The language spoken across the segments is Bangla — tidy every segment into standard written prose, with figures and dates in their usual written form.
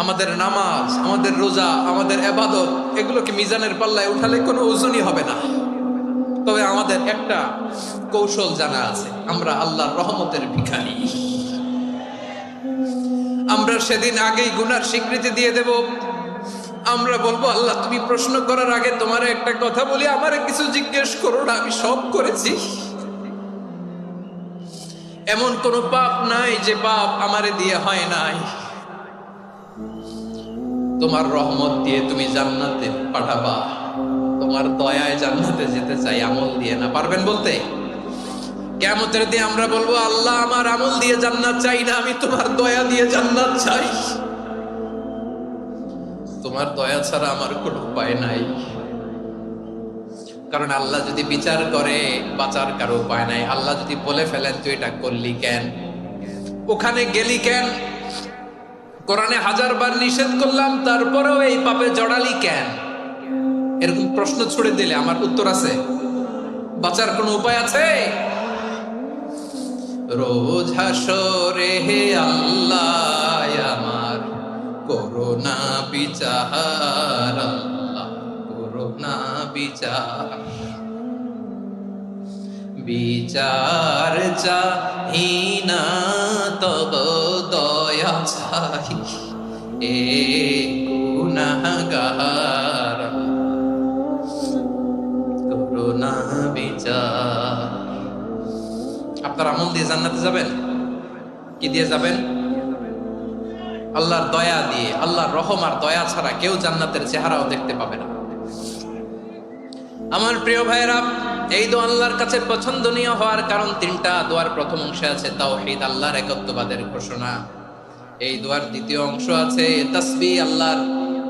আমাদের নামাজ, আমাদের রোজা, আমাদের ইবাদত, এগুলোকে মিজানের পাল্লায় উঠালে কোনো ওজনই হবে না। তবে আমাদের একটা কৌশল জানা আছে, আমরা আল্লাহর রহমতের ভিখারি। আমরা সেদিন আগেই গুনার স্বীকৃতি দিয়ে দেব। আমরা বলবো, আল্লাহ তুমি প্রশ্ন করার আগে তোমার একটা কথা বলি, আমারে কিছু জিজ্ঞেস করো না, আমি সব করেছি। এমন কোন পাপ নাই যে পাপ আমারে দিয়ে হয় নাই। তোমার রহমত দিয়ে তুমি জান্নাতে পাঠাবা, তোমার দয়ায় জান্নাতে যেতে চাই, আমল দিয়ে না। পারবেন বলতে? কিয়ামতের দিন আমরা বলবো, আল্লাহ আমার আমল দিয়ে জান্নাত চাই না, আমি তোমার দয়া দিয়ে জান্নাত চাই। তোমার দয়া ছাড়া আমার কোনো উপায় নাই। কারণ আল্লাহ যদি বিচার করে, বাঁচার কারো উপায় নাই। আল্লাহ যদি বলে ফেলেন তুই এটা করলি কেন, ওখানে গেলি কেন, কোরআনে 1000 বার নিষেধ করলাম তারপরেও এই পাপে জড়ালি কেন, এরকম প্রশ্ন ছুড়ে দিলে আমার উত্তর আছে? বাঁচার কোনো উপায় আছে? রোজ হাসরে হে আল্লাহ আমার করোনা বিচার, আল্লাহ করোনা বিচার, বিচার চাহি না তব দয়া চাহি এ গুনাহগার, করোনা বিচার। আপনার আমল দিয়ে জান্নাতে যাবেন? কি দিয়ে যাবেন? আল্লাহর দয়া দিয়ে। আল্লাহর রহম আর দয়া ছাড়া কেউ জান্নাতের চেহারাও দেখতে পাবে না। আমার প্রিয় ভাইরা, এই দোয়া আল্লাহর কাছে পছন্দনীয় হওয়ার কারণ তিনটা। দোয়ার প্রথম অংশে আছে তাওহীদ, আল্লাহর একত্ববাদের ঘোষণা। এই দোয়ার দ্বিতীয় অংশ আছে তাসবিহ, আল্লাহর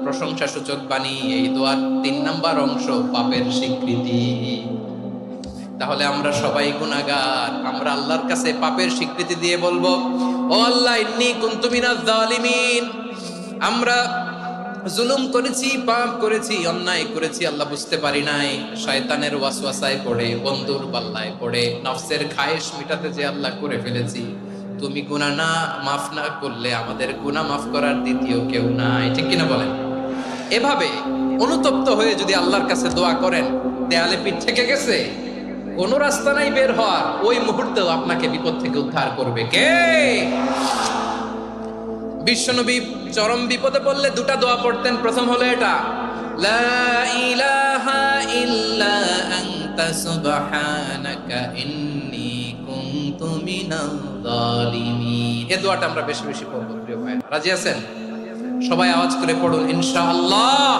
প্রশংসা সূচক বাণী। এই দোয়ার 3 নাম্বার অংশ পাপের স্বীকৃতি। তাহলে আমরা সবাই গুনাহগার। আমরা আল্লাহর কাছে পাপের স্বীকৃতি দিয়ে বলবো, ও আল্লাহ ইন্নী কুনতু মিনাজ জালিমিন, আমরা জুলুম করেছি, পাপ করেছি, অন্যায় করেছি, আল্লাহ বুঝতে পারি নাই। শয়তানের ওয়াসওয়াসায় পড়ে, বন্ধুর পাল্লায় পড়ে, নফসের খায়েশ মিটাতে যে আল্লাহ করে ফেলেছি। তুমি গুনাহ না মাফ না করলে আমাদের গুনাহ মাফ করার দ্বিতীয় কেউ নাই। ঠিক কিনা বলেন? এভাবে অনুতপ্ত হয়ে যদি আল্লাহর কাছে দোয়া করেন, দেয়ালে পিঠ থেকে গেছে, কোনো রাস্তা নাই বের হওয়ার, ওই মুহূর্তেও আপনাকে বিপদ থেকে উদ্ধার করবে কে? বিশ্বনবী চরম বিপদে পড়লে 2টা দোয়া পড়তেন। প্রথম হলো এটা, লা ইলাহা ইল্লা আনতা সুবহানাকা ইন্নী কুনতু মিনাজ জালিমিন। এই দোয়াটা আমরা বেশি বেশি পড়ব প্রিয় ভাই। রাজি আছেন? সবাই আওয়াজ করে পড়ুন ইনশাআল্লাহ।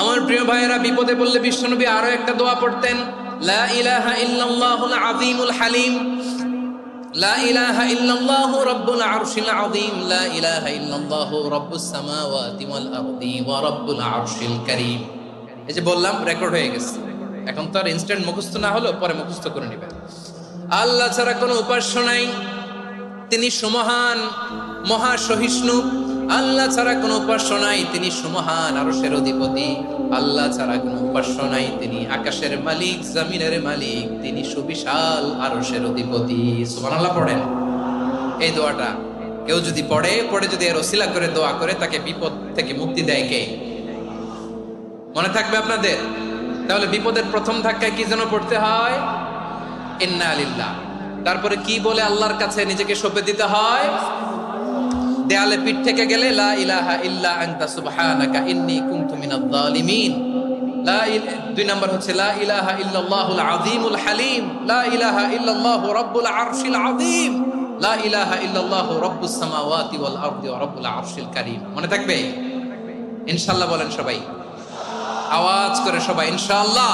আমার প্রিয় ভাইয়েরা, বিপদে পড়লে বিশ্বনবী আরো একটা দোয়া পড়তেন, লা ইলাহা ইল্লাল্লাহুল আযীমুল হালিম, লা ইলাহা ইল্লাল্লাহু রাব্বুল আরশিল আযীম, লা ইলাহা ইল্লাল্লাহু রাব্বুস সামাওয়াতি ওয়াল আরদি ওয়া রাব্বুল আরশিল কারীম। এই যে বললাম, রেকর্ড হয়ে গেছে। এখন তো আর ইনস্ট্যান্ট মুখস্থ না হলো, পরে মুখস্থ করে নেবেন। আল্লাহ ছাড়া কোনো উপাস্য নাই, তিনি সুমহান, মহা সহিষ্ণু। আল্লাহ ছাড়া কোনো উপাস্য নাই, তিনি সুমহান, আরশের অধিপতি। আল্লাহ ছাড়া কোনো উপাস্য নাই, তিনি আকাশের মালিক, জমিনের মালিক, তিনি সুবিশাল আরশের অধিপতি। সুবহানাল্লাহ পড়েন। এই দোয়াটা কেউ যদি পড়ে যদি এর ওসিলা করে দোয়া করে, তাকে বিপদ থেকে মুক্তি দেয় কে? মনে থাকবে আপনাদের? তাহলে বিপদের প্রথম ধাক্কায় কি যেন পড়তে হয়? ইন্না লিল্লাহ। তারপরে কি বলে আল্লাহর কাছে নিজেকে সঁপে দিতে হয়? দেয়ালে পিঠ থেকে গেলে লা ইলাহা ইল্লা আনতা সুবহানাকা ইন্নী কুনতু মিনাজ জালিমিন। 2 নাম্বার হচ্ছে লা ইলাহা ইল্লাল্লাহুল আযীমুল হালিম, লা ইলাহা ইল্লাল্লাহু রাব্বুল আরশিল আযীম, লা ইলাহা ইল্লাল্লাহু রাব্বুস সামাওয়াতি ওয়াল আরদি ওয়া রাব্বুল আরশিল কারীম। মনে থাকবে? ইনশাআল্লাহ বলেন সবাই, আওয়াজ করে সবাই ইনশাআল্লাহ।